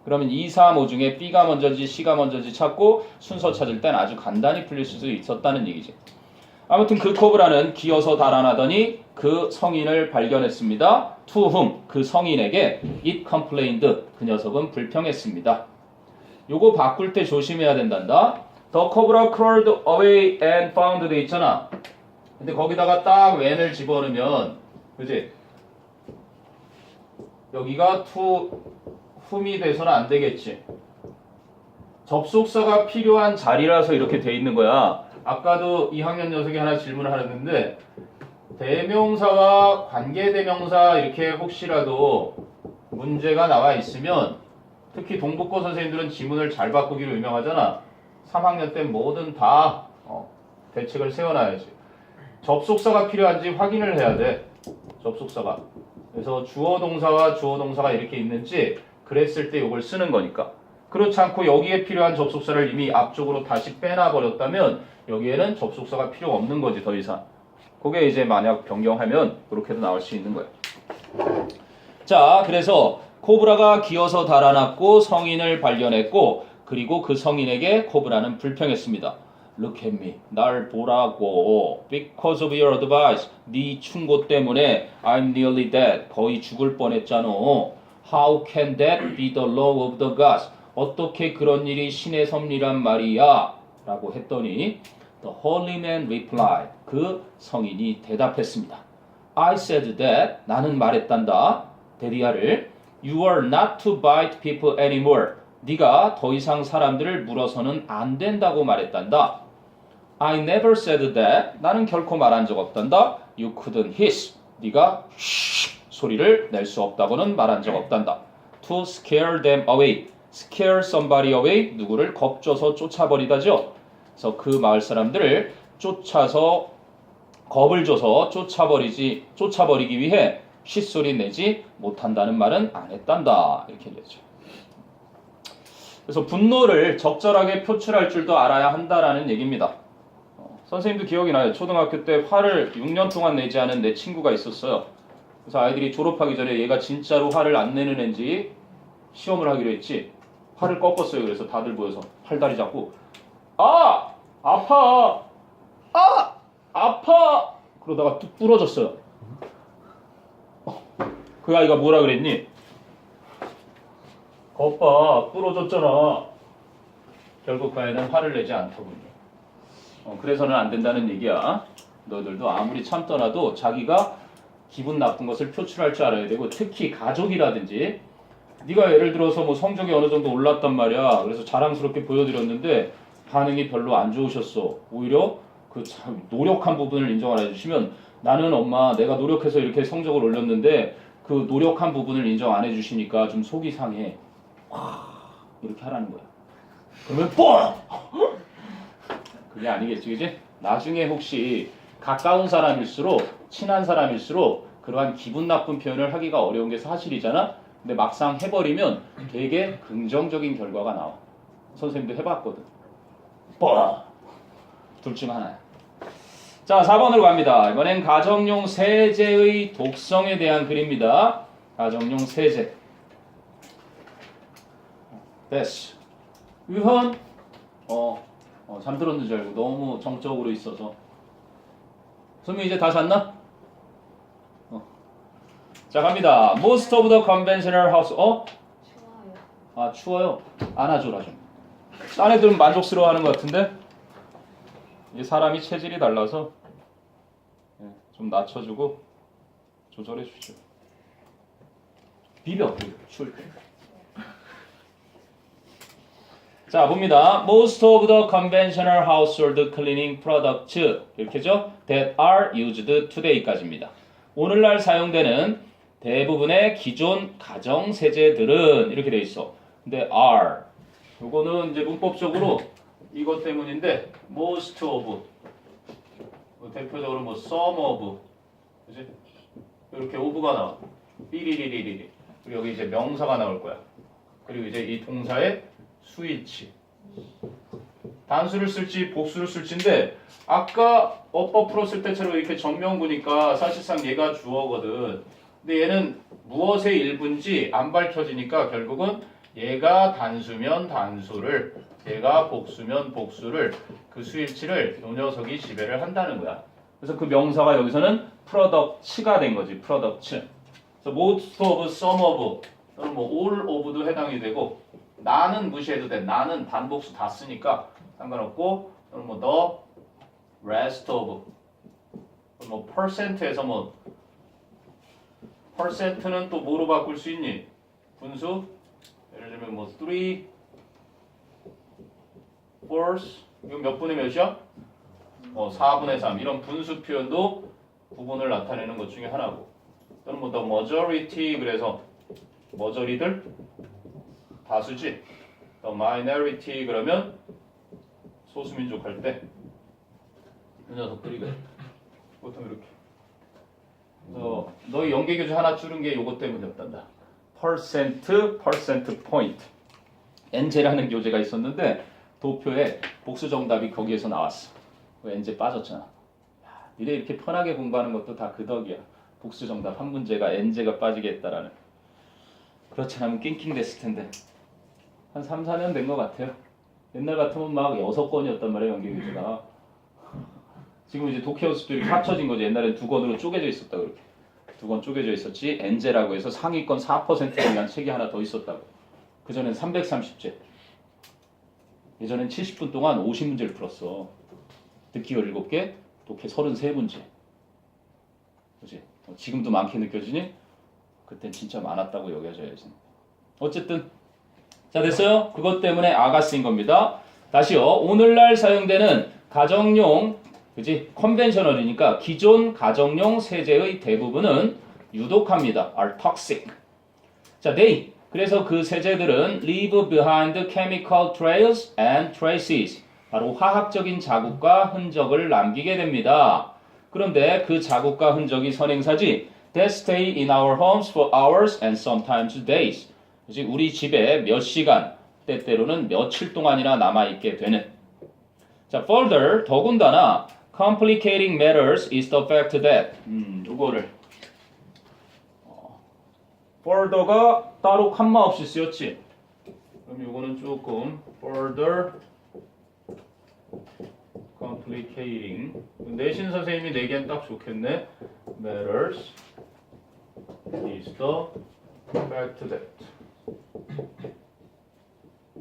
그러면 2, 3, 5 중에 B가 먼저지 C가 먼저지 찾고 순서 찾을 땐 아주 간단히 풀릴 수 있었다는 얘기지. 아무튼 그 코브라는 기어서 달아나더니 그 성인을 발견했습니다. To whom? 그 성인에게 it complained. 그 녀석은 불평했습니다. 요거 바꿀 때 조심해야 된단다. The cobra crawled away and found 돼 있잖아. 근데 거기다가 딱 when을 집어넣으면 그지? 여기가 to whom이 돼서는 안 되겠지. 접속사가 필요한 자리라서 이렇게 돼 있는 거야. 아까도 2학년 녀석이 하나 질문을 하였는데 대명사와 관계대명사 이렇게 혹시라도 문제가 나와 있으면 특히 동북고 선생님들은 지문을 잘 바꾸기로 유명하잖아. 3학년 때 뭐든 다 대책을 세워놔야지. 접속사가 필요한지 확인을 해야 돼. 접속사가. 그래서 주어 동사와 주어 동사가 이렇게 있는지 그랬을 때 이걸 쓰는 거니까. 그렇지 않고 여기에 필요한 접속사를 이미 앞쪽으로 다시 빼놔버렸다면 여기에는 접속사가 필요 없는 거지 더 이상. 그게 이제 만약 변경하면 그렇게도 나올 수 있는 거야. 자, 그래서 코브라가 기어서 달아났고 성인을 발견했고 그리고 그 성인에게 코브라는 불평했습니다. Look at me. 날 보라고. Because of your advice. 네 충고 때문에 I'm nearly dead. 거의 죽을 뻔했잖아. How can that be the law of the gods? 어떻게 그런 일이 신의 섭리란 말이야? 라고 했더니 The holy man replied. 그 성인이 대답했습니다. I said that. 나는 말했단다. 데리아를 You are not to bite people anymore. 네가 더 이상 사람들을 물어서는 안 된다고 말했단다. I never said that. 나는 결코 말한 적 없단다. You couldn't hiss. 네가 소리를 낼 수 없다고는 말한 적 없단다. To scare them away. Scare somebody away. 누구를 겁줘서 쫓아버리다죠. 그래서 그 마을 사람들을 쫓아서 겁을 줘서 쫓아버리기 위해 쉿소리 내지 못한다는 말은 안 했단다. 이렇게 얘기했죠. 그래서 분노를 적절하게 표출할 줄도 알아야 한다라는 얘기입니다. 선생님도 기억이 나요. 초등학교 때 화를 6년 동안 내지 않은 내 친구가 있었어요. 그래서 아이들이 졸업하기 전에 얘가 진짜로 화를 안 내는 애인지 시험을 하기로 했지. 팔을 꺾었어요. 그래서 다들 모여서 팔다리 잡고 아! 아파! 아! 아파! 그러다가 뚝 부러졌어요. 그 아이가 뭐라 그랬니? 거봐, 부러졌잖아. 결국 그 아이는 화를 내지 않더군요. 그래서는 안 된다는 얘기야. 너희들도 아무리 참더라도 자기가 기분 나쁜 것을 표출할 줄 알아야 되고 특히 가족이라든지 네가 예를 들어서 뭐 성적이 어느 정도 올랐단 말이야. 그래서 자랑스럽게 보여드렸는데 반응이 별로 안 좋으셨어. 오히려 그 참 노력한 부분을 인정 안 해주시면 나는 엄마 내가 노력해서 이렇게 성적을 올렸는데 그 노력한 부분을 인정 안 해주시니까 좀 속이 상해. 이렇게 하라는 거야. 그러면 뻥! 그게 아니겠지, 그지? 나중에 혹시 가까운 사람일수록 친한 사람일수록 그러한 기분 나쁜 표현을 하기가 어려운 게 사실이잖아. 근데 막상 해버리면 되게 긍정적인 결과가 나와. 선생님도 해봤거든. 뻥! 둘 중 하나야. 자, 4번으로 갑니다. 이번엔 가정용 세제의 독성에 대한 글입니다. 가정용 세제. 됐어. 유현? 잠들었는 줄 알고 너무 정적으로 있어서. 소미 이제 다 잤나? 자, 갑니다. Most of the conventional house. 추워요. 아, 추워요. 안아줘라 좀. 딴 애들은 만족스러워하는 것 같은데? 이 사람이 체질이 달라서 좀 낮춰주고 조절해 주죠. 비벼, 추울 때. 자, 봅니다. Most of the conventional household cleaning products 이렇게죠? That are used today까지입니다. 오늘날 사용되는 대부분의 기존 가정 세제들은 이렇게 돼 있어. 근데 are 요거는 이제 문법적으로 이것 때문인데 most of 대표적으로 뭐 some of 그지? 이렇게 of가 나와. 삐리리리리리. 그리고 여기 이제 명사가 나올 거야. 그리고 이제 이 동사의 수일치. 단수를 쓸지 복수를 쓸지인데 아까 어법 풀었을 때처럼 이렇게 정면 보니까 사실상 얘가 주어거든. 근데 얘는 무엇의 일부인지 안 밝혀지니까 결국은 얘가 단수면 단수를, 얘가 복수면 복수를, 그 수일치를 요 녀석이 지배를 한다는 거야. 그래서 그 명사가 여기서는 product가 된 거지. product. 그래서 most of, some of 또는 뭐 all of도 해당이 되고 나는 무시해도 돼. 나는 단복수 다 쓰니까 상관없고 또는 뭐 the rest of 뭐 percent에서 뭐 percent는 또 뭐로 바꿀 수 있니? 분수 예를 들면 뭐 3 fourths 이거 몇 분의 몇이야? 4분의 3 이런 분수 표현도 부분을 나타내는 것 중에 하나고 또는 뭐 the majority 그래서 머저리들 다수지 the minority 그러면 소수민족 할 때 이 녀석들이 그래 보통 이렇게 너희 연계 교재 하나 줄은 게 요것 때문이었단다. percent point NJ라는 교재가 있었는데 도표에 복수 정답이 거기에서 나왔어. 그 NJ 빠졌잖아. 니네 이렇게 편하게 공부하는 것도 다 그 덕이야. 복수 정답 한 문제가 NJ가 빠지게 했다라는. 그렇지 않으면 낑낑 됐을 텐데 한 3, 4년 된 것 같아요. 옛날 같으면 막 6권이었단 말이에요. 연계 교재가. 지금 이제 독해연습도 이렇게 합쳐진 거지. 옛날엔 2권으로 쪼개져 있었다 그렇게. 2권 쪼개져 있었지. 엔제라고 해서 상위권 4%에 대한 책이 하나 더 있었다고. 그전엔 330제. 예전엔 70분 동안 50문제를 풀었어. 듣기 17개, 독해 33문제. 그치? 지금도 많게 느껴지니? 그땐 진짜 많았다고 여겨져야지. 어쨌든 자 됐어요? 그것 때문에 아가 쓰인 겁니다. 다시요. 오늘날 사용되는 가정용 그지? 컨벤셔널이니까 기존 가정용 세제의 대부분은 유독합니다. are toxic. 자, they. 그래서 그 세제들은 leave behind chemical trails and traces. 바로 화학적인 자국과 흔적을 남기게 됩니다. 그런데 그 자국과 흔적이 선행사지. That stay in our homes for hours and sometimes days. 그지? 우리 집에 몇 시간, 때때로는 며칠 동안이나 남아있게 되는. 자, further, 더군다나 complicating matters is the fact that 요거를 further가 따로 칸마 없이 쓰였지. 그럼 요거는 조금 further complicating 내신 선생님이 내기엔 딱 좋겠네. matters is the fact that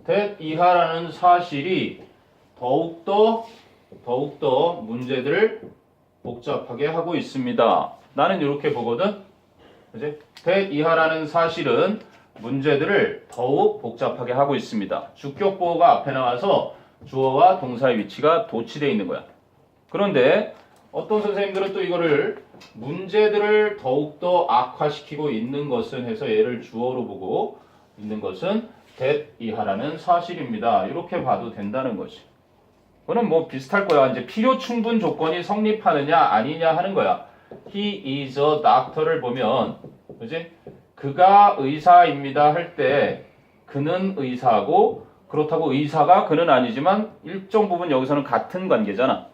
that 이하라는 사실이 더욱더 문제들을 복잡하게 하고 있습니다. 나는 이렇게 보거든. 그치? that 이하라는 사실은 문제들을 더욱 복잡하게 하고 있습니다. 주격 보호가 앞에 나와서 주어와 동사의 위치가 도치되어 있는 거야. 그런데 어떤 선생님들은 또 이거를 문제들을 더욱더 악화시키고 있는 것은 해서 얘를 주어로 보고 있는 것은 that 이하라는 사실입니다. 이렇게 봐도 된다는 거지. 그거는 뭐 비슷할 거야. 이제 필요 충분 조건이 성립하느냐 아니냐 하는 거야. He is a doctor를 보면, 그지? 그가 의사입니다 할 때 그는 의사고 그렇다고 의사가 그는 아니지만 일정 부분 여기서는 같은 관계잖아.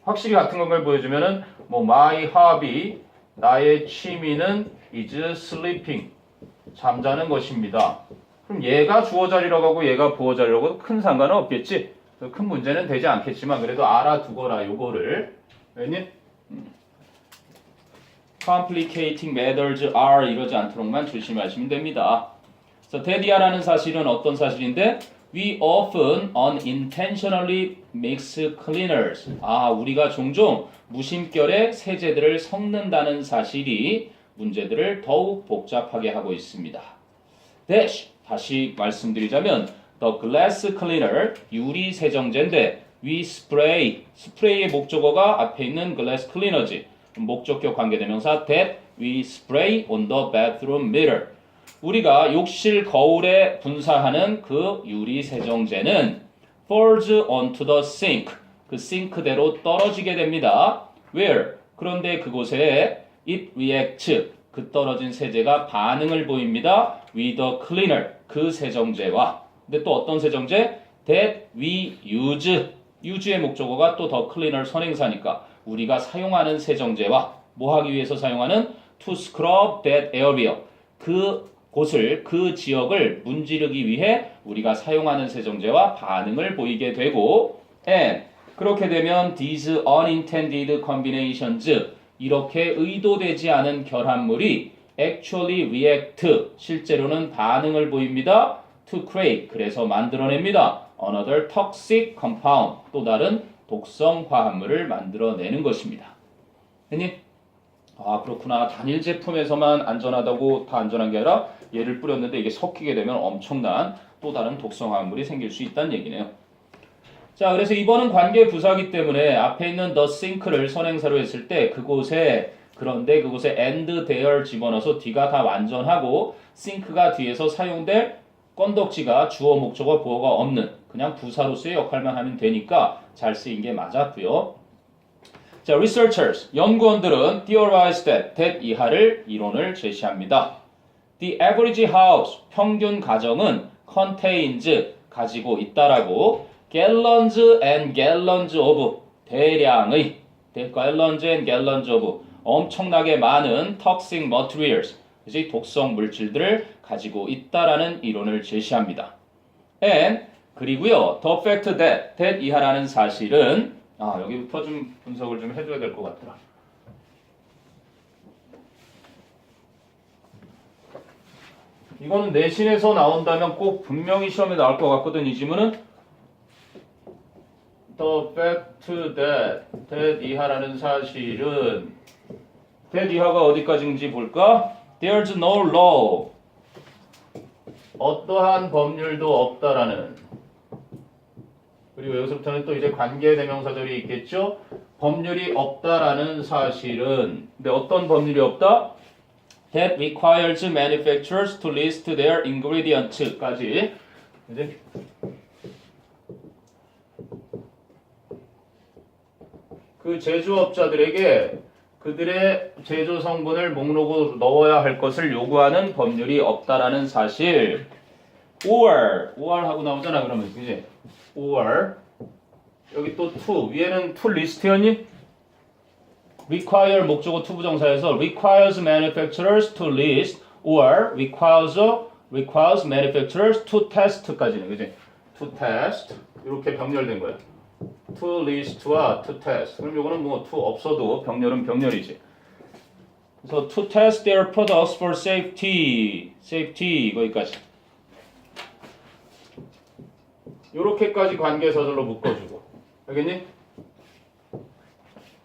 확실히 같은 관계를 보여주면은 뭐 my hobby 나의 취미는 is sleeping 잠자는 것입니다. 그럼 얘가 주어 자리라고 하고 얘가 보어 자리라고 해도 큰 상관은 없겠지. 큰 문제는 되지 않겠지만 그래도 알아두거라 요거를. 왜냐? complicating matters are 이러지 않도록만 조심하시면 됩니다. 그래서 데디아라는 사실은 어떤 사실인데 we often unintentionally mix cleaners. 우리가 종종 무심결에 세제들을 섞는다는 사실이 문제들을 더욱 복잡하게 하고 있습니다. 다시 말씀드리자면 the glass cleaner 유리 세정제인데 we spray 스프레이의 목적어가 앞에 있는 glass cleaner지. 목적격 관계대명사 that we spray on the bathroom mirror. 우리가 욕실 거울에 분사하는 그 유리 세정제는 falls onto the sink. 그 싱크대로 떨어지게 됩니다. Where? 그런데 그곳에 it reacts. 그 떨어진 세제가 반응을 보입니다. with the cleaner. 그 세정제와. 근데 또 어떤 세정제? that we use의 목적어가 또 더 클리너 선행사니까 우리가 사용하는 세정제와 뭐 하기 위해서 사용하는 to scrub that area 그 곳을 그 지역을 문지르기 위해 우리가 사용하는 세정제와 반응을 보이게 되고 and 그렇게 되면 these unintended combinations 이렇게 의도되지 않은 결합물이 actually react 실제로는 반응을 보입니다. to create 그래서 만들어냅니다. another toxic compound 또 다른 독성 화합물을 만들어내는 것입니다. 했니? 아 그렇구나. 단일 제품에서만 안전하다고 다 안전한 게 아니라 얘를 뿌렸는데 이게 섞이게 되면 엄청난 또 다른 독성 화합물이 생길 수 있다는 얘기네요. 자 그래서 이번은 관계 부사기 때문에 앞에 있는 the sink를 선행사로 했을 때 그곳에 그런데 그곳에 and there 집어넣어서 뒤가 다 완전하고 sink가 뒤에서 사용될 건덕지가 주어 목적어 보어가 없는 그냥 부사로서의 역할만 하면 되니까 잘 쓰인 게 맞았고요. 자, researchers, 연구원들은 theorize that 이하를 이론을 제시합니다. The average house, 평균 가정은 contains, 가지고 있다라고 gallons and gallons of, 대량의 gallons and gallons of, 엄청나게 많은 toxic materials, 그치? 독성 물질들을 가지고 있다라는 이론을 제시합니다. And 그리고요, the fact that 이하라는 사실은 여기부터 좀 분석을 좀 해줘야 될 것 같더라. 이거는 내신에서 나온다면 꼭 분명히 시험에 나올 것 같거든. 이 지문은 the fact that 이하라는 사실은 that 이하가 어디까지인지 볼까? There's no law. 어떠한 법률도 없다라는. 그리고 여기서부터는 또 이제 관계대명사절이 있겠죠? 법률이 없다라는 사실은. 근데 어떤 법률이 없다? That requires manufacturers to list their ingredients까지. 이제 그 제조업자들에게 그들의 제조 성분을 목록으로 넣어야 할 것을 요구하는 법률이 없다라는 사실. or 하고 나오잖아 그러면 그지? or 여기 또 to 위에는 to list였니? require 목적어 to 부정사에서 requires manufacturers to list or requires manufacturers to test까지는 그지? to test 이렇게 병렬된 거야. to list와 to test. 그럼 이거는 뭐 to 없어도 병렬은 병렬이지. 그래서 to test their products for safety 거기까지. 요렇게까지 관계서절로 묶어주고. 알겠니?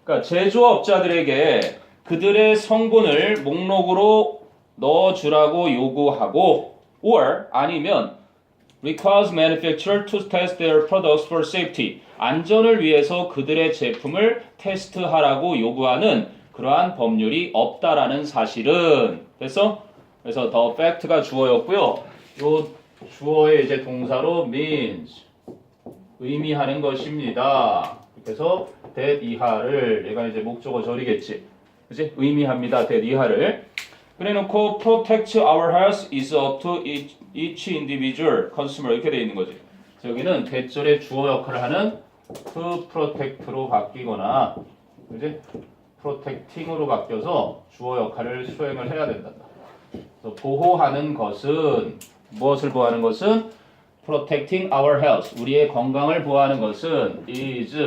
그러니까 제조업자들에게 그들의 성분을 목록으로 넣어주라고 요구하고 or 아니면 requires manufacturer to test their products for safety. 안전을 위해서 그들의 제품을 테스트하라고 요구하는 그러한 법률이 없다라는 사실은 됐어? 그래서 the fact가 주어였고요. 요 주어의 이제 동사로 means 의미하는 것입니다. 그래서 that 이하를 얘가 이제 목적어 절이겠지. 그치? 의미합니다. that 이하를. 그래놓고 protect our health is up to each individual consumer 이렇게 돼 있는 거지. 여기는 대절의 주어 역할을 하는 to protect로 바뀌거나 그지? protecting으로 바뀌어서 주어 역할을 수행을 해야 된다. 그래서 보호하는 것은 무엇을 보호하는 것은 protecting our health 우리의 건강을 보호하는 것은 is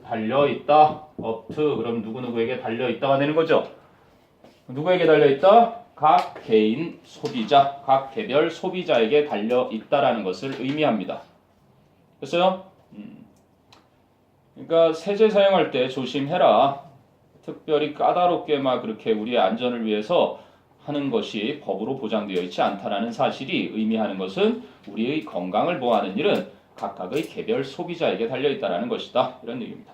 달려있다 up to 그럼 누구누구에게 달려있다가 되는 거죠. 누구에게 달려있다? 각 개인 소비자, 각 개별 소비자에게 달려있다라는 것을 의미합니다. 됐어요? 그러니까 세제 사용할 때 조심해라. 특별히 까다롭게 막 그렇게 우리의 안전을 위해서 하는 것이 법으로 보장되어 있지 않다라는 사실이 의미하는 것은 우리의 건강을 보호하는 일은 각각의 개별 소비자에게 달려있다라는 것이다. 이런 얘기입니다.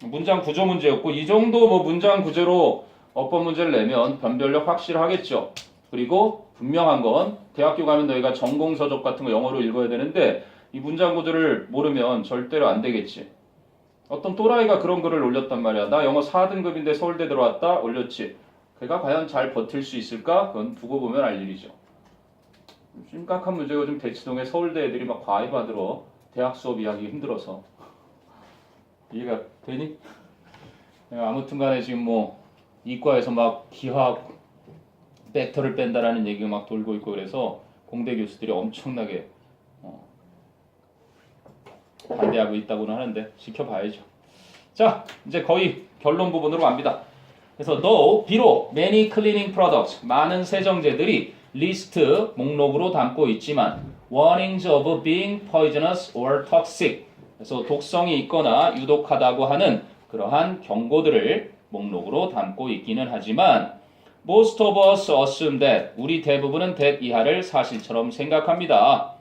문장 구조 문제였고 이 정도 뭐 문장 구조로 어법 문제를 내면 변별력 확실하겠죠. 그리고 분명한 건 대학교 가면 너희가 전공서적 같은 거 영어로 읽어야 되는데 이 문장 구조를 모르면 절대로 안 되겠지. 어떤 또라이가 그런 글을 올렸단 말이야. 나 영어 4등급인데 서울대 들어왔다 올렸지. 걔가 과연 잘 버틸 수 있을까? 그건 두고 보면 알 일이죠. 심각한 문제가 좀 대치동에 서울대 애들이 막 과외 받으러 대학 수업 이야기 힘들어서. 이해가 되니? 아무튼 간에 지금 뭐 이과에서 막 기하학 벡터를 뺀다라는 얘기가 막 돌고 있고 그래서 공대 교수들이 엄청나게 반대하고 있다고는 하는데 지켜봐야죠. 자, 이제 거의 결론 부분으로 갑니다. 그래서 비록 many cleaning products 많은 세정제들이 리스트 목록으로 담고 있지만 warnings of being poisonous or toxic 그래서 독성이 있거나 유독하다고 하는 그러한 경고들을 목록으로 담고 있기는 하지만 most of us assume that 우리 대부분은 that 이하를 사실처럼 생각합니다.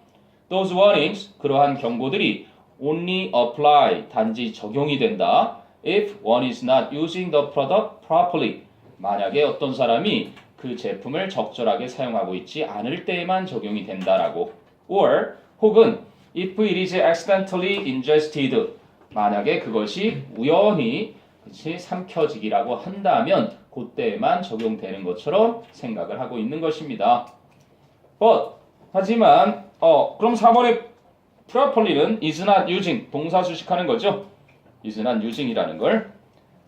Those warnings 그러한 경고들이 only apply 단지 적용이 된다. If one is not using the product properly 만약에 어떤 사람이 그 제품을 적절하게 사용하고 있지 않을 때에만 적용이 된다라고 or 혹은 if it is accidentally ingested 만약에 그것이 우연히 삼켜지기라고 한다면 그때에만 적용되는 것처럼 생각을 하고 있는 것입니다. But 하지만 그럼 3번의 properly는 is not using 동사 수식하는 거죠. is not using이라는 걸.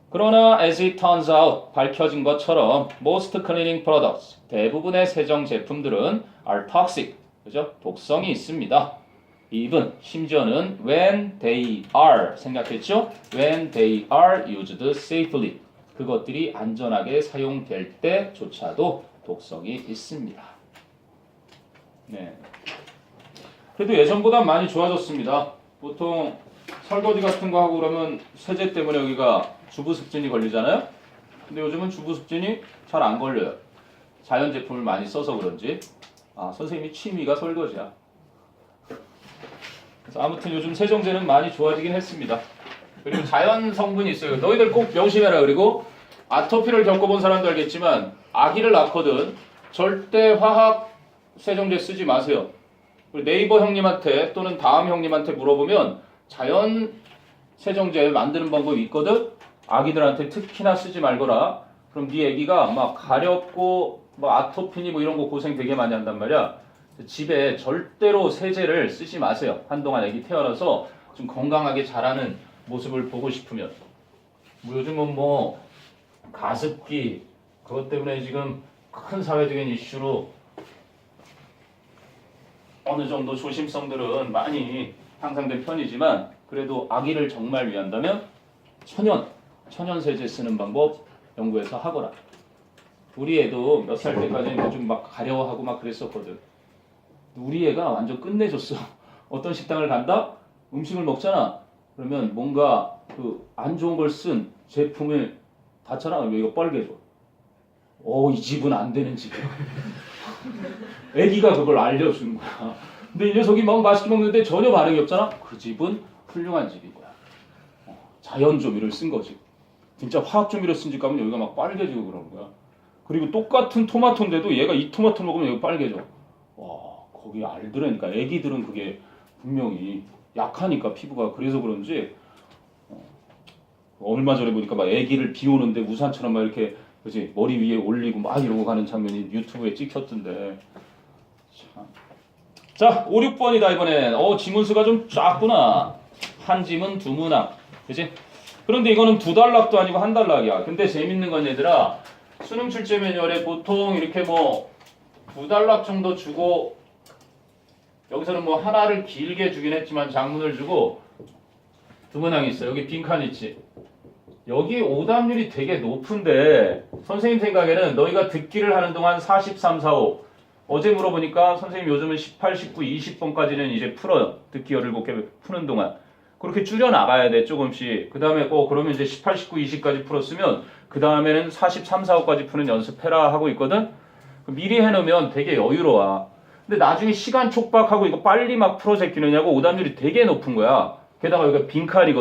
그러나 as it turns out 밝혀진 것처럼 most cleaning products 대부분의 세정 제품들은 are toxic 그죠? 독성이 있습니다. even 심지어는 when they are 생각했죠? when they are used safely 그것들이 안전하게 사용될 때조차도 독성이 있습니다. 네. 그래도 예전보다 많이 좋아졌습니다. 보통 설거지 같은 거 하고 그러면 세제 때문에 여기가 주부습진이 걸리잖아요. 근데 요즘은 주부습진이 잘 안 걸려요. 자연 제품을 많이 써서 그런지. 선생님이 취미가 설거지야. 그래서 아무튼 요즘 세정제는 많이 좋아지긴 했습니다. 그리고 자연 성분이 있어요. 너희들 꼭 명심해라. 그리고 아토피를 겪어본 사람도 알겠지만 아기를 낳거든 절대 화학 세정제 쓰지 마세요. 네이버 형님한테 또는 다음 형님한테 물어보면 자연 세정제 만드는 방법이 있거든. 아기들한테 특히나 쓰지 말거라. 그럼 네 아기가 막 가렵고 뭐 아토피니 뭐 이런 거 고생 되게 많이 한단 말이야. 집에 절대로 세제를 쓰지 마세요. 한동안 아기 태어나서 좀 건강하게 자라는 모습을 보고 싶으면. 뭐 요즘은 뭐 가습기 그것 때문에 지금 큰 사회적인 이슈로 어느 정도 조심성들은 많이 향상된 편이지만 그래도 아기를 정말 위한다면 천연 세제 쓰는 방법 연구해서 하거라. 우리 애도 몇 살 때까지는 좀 막 가려워하고 막 그랬었거든. 우리 애가 완전 끝내줬어. 어떤 식당을 간다? 음식을 먹잖아. 그러면 뭔가 그 안 좋은 걸 쓴 제품을 닿잖아. 이거 빨개져. 이 집은 안 되는 집이야. 애기가 그걸 알려주는 거야. 근데 이 녀석이 막 맛있게 먹는데 전혀 반응이 없잖아. 그 집은 훌륭한 집인 거야. 자연 조미료를 쓴 거지. 진짜 화학 조미료 쓴 집 가면 여기가 막 빨개지고 그러는 거야. 그리고 똑같은 토마토인데도 얘가 이 토마토 먹으면 여기 빨개져. 거기 알더라니까. 애기들은 그게 분명히 약하니까 피부가 그래서 그런지 얼마 전에 보니까 막 애기를 비 오는데 우산처럼 막 이렇게 그치 머리 위에 올리고 막 이러고 가는 장면이 유튜브에 찍혔던데. 자, 5, 6번이다 이번엔. 지문수가 좀 작구나. 한 지문 두 문항. 그치? 그런데 이거는 두 단락도 아니고 한 단락이야. 근데 재밌는 건 얘들아 수능 출제 매뉴얼에 보통 이렇게 뭐 두 단락 정도 주고 여기서는 뭐 하나를 길게 주긴 했지만 장문을 주고 두 문항이 있어. 여기 빈칸 있지. 여기 오답률이 되게 높은데 선생님 생각에는 너희가 듣기를 하는 동안 43, 45 어제 물어보니까 선생님 요즘은 18, 19, 20번까지는 이제 풀어요. 듣기 17개 푸는 동안. 그렇게 줄여나가야 돼 조금씩. 그 다음에 그러면 이제 18, 19, 20까지 풀었으면 그 다음에는 43, 45까지 푸는 연습해라 하고 있거든. 미리 해놓으면 되게 여유로워. 근데 나중에 시간 촉박하고 이거 빨리 막 풀어 제끼느냐고 오답률이 되게 높은 거야. 게다가 여기가 빈칸이거든.